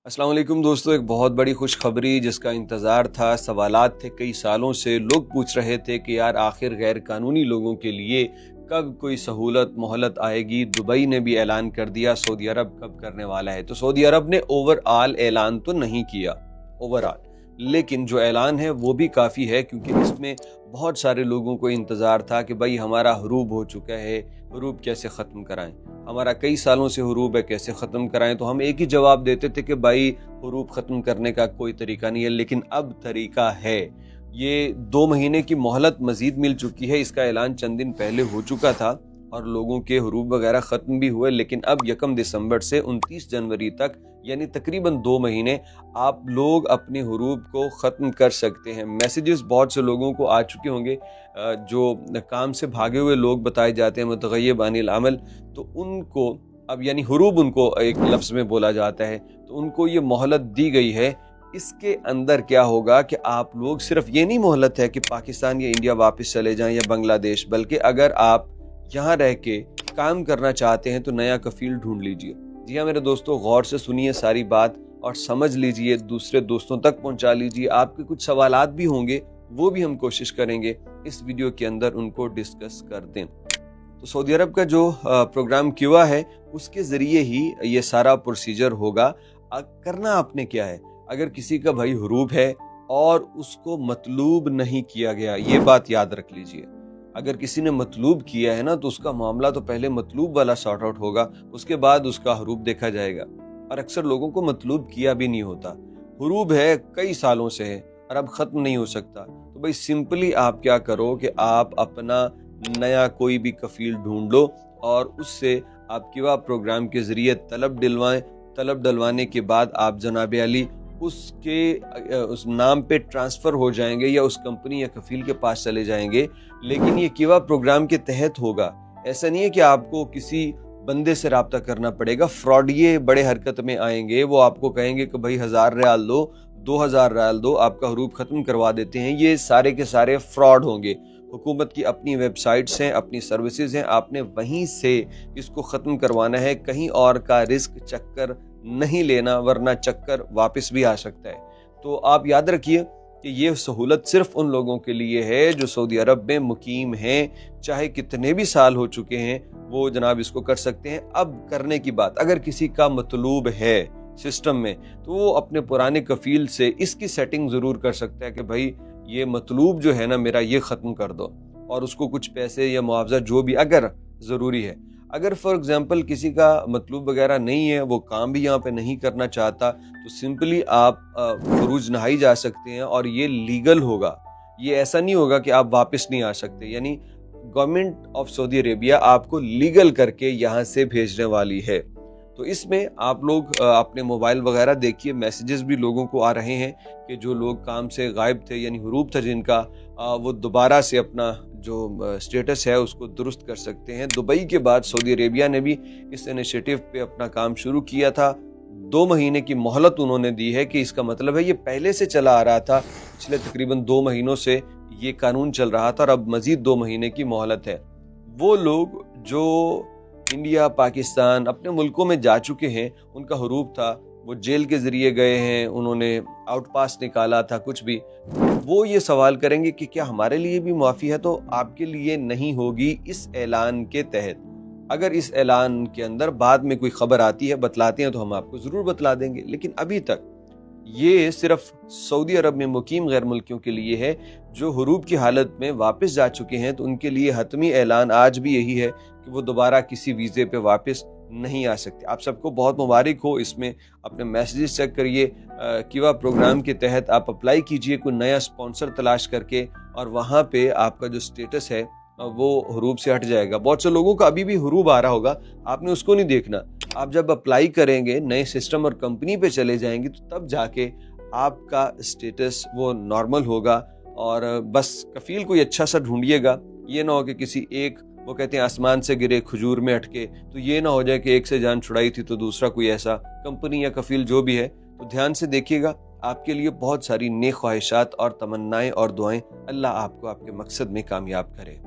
अस्सलाम वालेकुम दोस्तों, एक बहुत बड़ी खुशखबरी जिसका इंतज़ार था, सवालात थे कई सालों से। लोग पूछ रहे थे कि यार आखिर गैर कानूनी लोगों के लिए कब कोई सहूलत मोहलत आएगी। दुबई ने भी ऐलान कर दिया, सऊदी अरब कब करने वाला है। तो सऊदी अरब ने ओवरऑल ऐलान तो नहीं किया ओवरऑल, लेकिन जो ऐलान है वो भी काफ़ी है, क्योंकि इसमें बहुत सारे लोगों को इंतज़ार था कि भाई हमारा हुरूब हो चुका है, हुरूब कैसे ख़त्म कराएं, हमारा कई सालों से हुरूब है, कैसे ख़त्म कराएं। तो हम एक ही जवाब देते थे कि भाई हुरूब ख़त्म करने का कोई तरीका नहीं है, लेकिन अब तरीका है। ये 2 महीने की मोहलत मज़ीद मिल चुकी है। इसका ऐलान चंद दिन पहले हो चुका था और लोगों के हुरूब वगैरह ख़त्म भी हुए, लेकिन अब 1 दिसंबर से 29 जनवरी तक, यानी तकरीबन 2 महीने आप लोग अपने हुरूब को ख़त्म कर सकते हैं। मैसेजेस बहुत से लोगों को आ चुके होंगे, जो काम से भागे हुए लोग बताए जाते हैं, मुतग़य्यब अनिल अमल, तो उनको अब यानी हुरूब उनको एक लफ्ज़ में बोला जाता है, तो उनको ये मोहलत दी गई है। इसके अंदर क्या होगा कि आप लोग, सिर्फ ये नहीं मोहलत है कि पाकिस्तान या इंडिया वापस चले जाएं या बांग्लादेश, बल्कि अगर आप यहाँ रह के काम करना चाहते हैं तो नया कफील ढूंढ लीजिए। जी हाँ मेरे दोस्तों, गौर से सुनिए सारी बात और समझ लीजिए, दूसरे दोस्तों तक पहुँचा लीजिए। आपके कुछ सवालात भी होंगे, वो भी हम कोशिश करेंगे इस वीडियो के अंदर उनको डिस्कस कर दें। तो सऊदी अरब का जो प्रोग्राम क्यूआ है, उसके ज़रिए ही ये सारा प्रोसीजर होगा। करना आपने क्या है, अगर किसी का भाई हुरूब है और उसको मतलूब नहीं किया गया, ये बात याद रख लीजिए। अगर किसी ने मतलूब किया है ना, तो उसका मामला तो पहले मतलूब वाला सॉर्ट आउट होगा, उसके बाद उसका हुरूब देखा जाएगा। और अक्सर लोगों को मतलूब किया भी नहीं होता, हुरूब है कई सालों से है और अब ख़त्म नहीं हो सकता। तो भाई सिंपली आप क्या करो कि आप अपना नया कोई भी कफील ढूंढ लो और उससे आप किवा प्रोग्राम के ज़रिए तलब दिलवाएं। तलब डलवाने के बाद आप जनाब अली उसके उस नाम पे ट्रांसफ़र हो जाएंगे या उस कंपनी या कफील के पास चले जाएंगे, लेकिन ये किवा प्रोग्राम के तहत होगा। ऐसा नहीं है कि आपको किसी बंदे से रब्ता करना पड़ेगा। फ्रॉडिये बड़े हरकत में आएंगे, वो आपको कहेंगे कि भाई 1000 रियाल दो, 2000 रियाल दो, आपका हुरूब ख़त्म करवा देते हैं। ये सारे के सारे फ्रॉड होंगे। हुकूमत की अपनी वेबसाइट्स हैं, अपनी सर्विसेज हैं, आपने वहीं से इसको ख़त्म करवाना है। कहीं और का रिस्क चक्कर नहीं लेना, वरना चक्कर वापस भी आ सकता है। तो आप याद रखिए कि ये सहूलत सिर्फ उन लोगों के लिए है जो सऊदी अरब में मुकीम हैं, चाहे कितने भी साल हो चुके हैं, वो जनाब इसको कर सकते हैं। अब करने की बात, अगर किसी का मतलूब है सिस्टम में, तो वो अपने पुराने कफील से इसकी सेटिंग ज़रूर कर सकता है कि भाई ये मतलूब जो है ना मेरा, ये ख़त्म कर दो, और उसको कुछ पैसे या मुआवजा जो भी अगर ज़रूरी है। अगर फॉर एग्जांपल किसी का मतलूब वगैरह नहीं है, वो काम भी यहाँ पे नहीं करना चाहता, तो सिंपली आप फरूज नहाई जा सकते हैं और ये लीगल होगा। ये ऐसा नहीं होगा कि आप वापस नहीं आ सकते, यानी गवर्नमेंट ऑफ सऊदी अरेबिया आपको लीगल करके यहाँ से भेजने वाली है। तो इसमें आप लोग अपने मोबाइल वगैरह देखिए, मैसेजेस भी लोगों को आ रहे हैं कि जो लोग काम से गायब थे, यानी हुरूब था जिनका, वो दोबारा से अपना जो स्टेटस है उसको दुरुस्त कर सकते हैं। दुबई के बाद सऊदी अरेबिया ने भी इस इनिशिएटिव पे अपना काम शुरू किया था। 2 महीने की मोहलत उन्होंने दी है, कि इसका मतलब है ये पहले से चला आ रहा था, पिछले तकरीबन 2 महीनों से ये कानून चल रहा था और अब मजीद 2 महीने की मोहलत है। वो लोग जो इंडिया पाकिस्तान अपने मुल्कों में जा चुके हैं, उनका हुरूब था, वो जेल के ज़रिए गए हैं, उन्होंने आउट पास निकाला था, कुछ भी, वो ये सवाल करेंगे कि क्या हमारे लिए भी माफ़ी है। तो आपके लिए नहीं होगी इस ऐलान के तहत। अगर इस ऐलान के अंदर बाद में कोई ख़बर आती है, बतलाते हैं, तो हम आपको ज़रूर बतला देंगे, लेकिन अभी तक ये सिर्फ सऊदी अरब में मुकीम गैर मुल्कियों के लिए है। जो हुरूब की हालत में वापस जा चुके हैं, तो उनके लिए हतमी ऐलान आज भी यही है कि वो दोबारा किसी वीज़े पे वापस नहीं आ सकते। आप सबको बहुत मुबारक हो। इसमें अपने मैसेजेस चेक करिए, किवा प्रोग्राम के तहत आप अप्लाई कीजिए कोई नया स्पॉन्सर तलाश करके, और वहाँ पे आपका जो स्टेटस है वो हुरूब से हट जाएगा। बहुत से लोगों का अभी भी हुरूब आ रहा होगा, आपने उसको नहीं देखना। आप जब अप्लाई करेंगे, नए सिस्टम और कंपनी पे चले जाएंगे, तो तब जाके आपका स्टेटस वो नॉर्मल होगा। और बस कफील कोई अच्छा सा ढूंढिएगा, ये ना हो कि किसी एक, वो कहते हैं आसमान से गिरे खजूर में अटके, तो ये ना हो जाए कि एक से जान छुड़ाई थी तो दूसरा कोई ऐसा कंपनी या कफील जो भी है। तो ध्यान से देखिएगा, आपके लिए बहुत सारी नेक ख्वाहिशात और तमन्नाएं और दुआएं। अल्लाह आपको आपके मकसद में कामयाब करे।